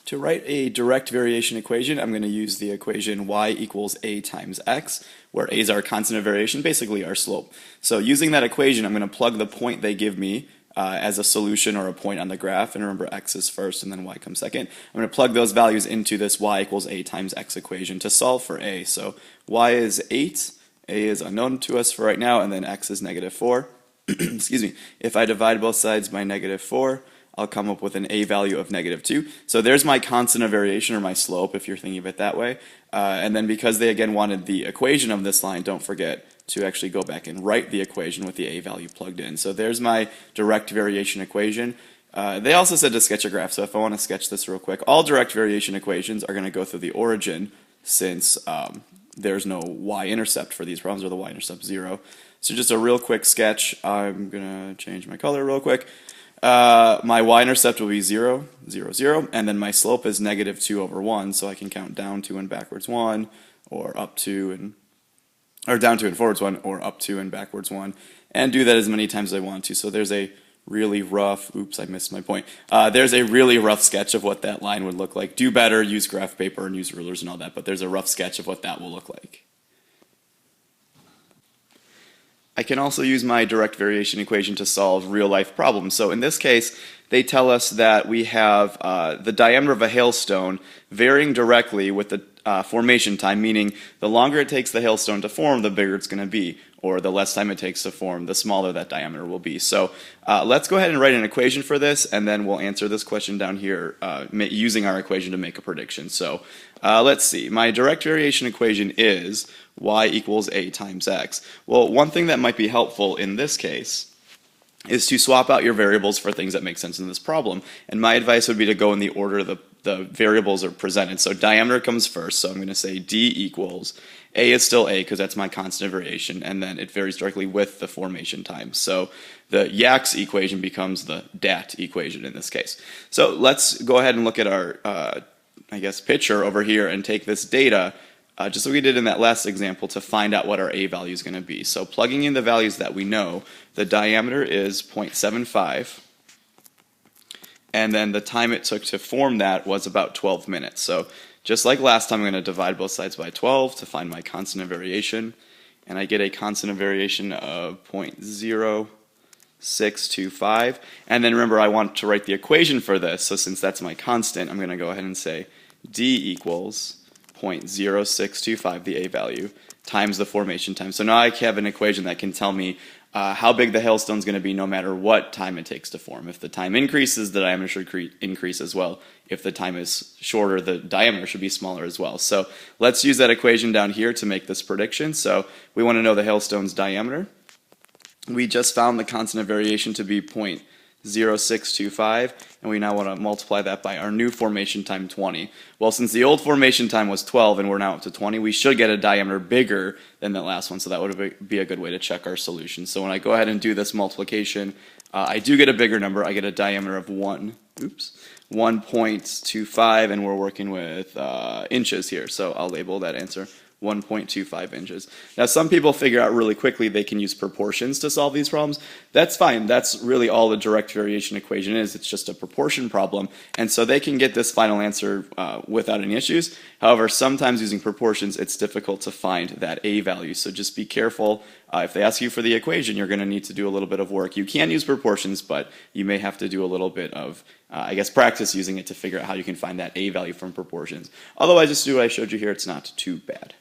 To write a direct variation equation, I'm going to use the equation y equals a times x, where a is our constant of variation, basically our slope. So using that equation, I'm going to plug the point they give me as a solution or a point on the graph, and remember x is first and then y comes second. I'm going to plug those values into this y equals a times x equation to solve for a. So y is 8, a is unknown to us for right now, and then x is negative 4. Excuse me. If I divide both sides by negative 4, I'll come up with an a value of negative 2. So there's my constant of variation, or my slope, if you're thinking of it that way. And then because they again wanted the equation of this line, don't forget to actually go back and write the equation with the a value plugged in. So there's my direct variation equation. They also said to sketch a graph, so if I want to sketch this real quick, all direct variation equations are going to go through the origin, since there's no y-intercept for these problems, or the y-intercept 0. So just a real quick sketch. I'm going to change my color real quick. My y-intercept will be 0, 0, 0, and then my slope is negative 2 over 1, so I can count down 2 and backwards 1, or up 2 and, or down 2 and forwards 1, or up 2 and backwards 1, and do that as many times as I want to. So there's a really rough, oops, I missed my point. There's a really rough sketch of what that line would look like. Do better, use graph paper and use rulers and all that, but there's a rough sketch of what that will look like. I can also use my direct variation equation to solve real-life problems. So in this case, they tell us that we have the diameter of a hailstone varying directly with the formation time, meaning the longer it takes the hailstone to form, the bigger it's going to be, or the less time it takes to form, the smaller that diameter will be. So let's go ahead and write an equation for this, and then we'll answer this question down here using our equation to make a prediction. So let's see. My direct variation equation is y equals a times x. Well, one thing that might be helpful in this case is to swap out your variables for things that make sense in this problem. And my advice would be to go in the order the variables are presented. So diameter comes first, so I'm going to say d equals, a is still a because that's my constant of variation, and then it varies directly with the formation time. So the Yax equation becomes the dat equation in this case. So let's go ahead and look at our, I guess, picture over here and take this data, just like we did in that last example, to find out what our a value is going to be. So plugging in the values that we know, the diameter is 0.75, and then the time it took to form that was about 12 minutes. So just like last time, I'm going to divide both sides by 12 to find my constant of variation, and I get a constant of variation of 0.0625. And then remember, I want to write the equation for this, so since that's my constant, I'm going to go ahead and say d equals 0.0625, the a value, times the formation time. So now I have an equation that can tell me how big the hailstone is going to be no matter what time it takes to form. If the time increases, the diameter should increase as well. If the time is shorter, the diameter should be smaller as well. So let's use that equation down here to make this prediction. So we want to know the hailstone's diameter. We just found the constant of variation to be 0.0625, and we now want to multiply that by our new formation time, 20. Well, since the old formation time was 12 and we're now up to 20, we should get a diameter bigger than that last one, so that would be a good way to check our solution. So when I go ahead and do this multiplication, I do get a bigger number. I get a diameter of 1.25, and we're working with inches here, so I'll label that answer 1.25 inches. Now, some people figure out really quickly they can use proportions to solve these problems. That's fine. That's really all the direct variation equation is. It's just a proportion problem, and so they can get this final answer without any issues. However, sometimes using proportions, it's difficult to find that a value, so just be careful. If they ask you for the equation, you're going to need to do a little bit of work. You can use proportions, but you may have to do a little bit of, I guess, practice using it to figure out how you can find that a value from proportions. Otherwise, just do what I showed you here. It's not too bad.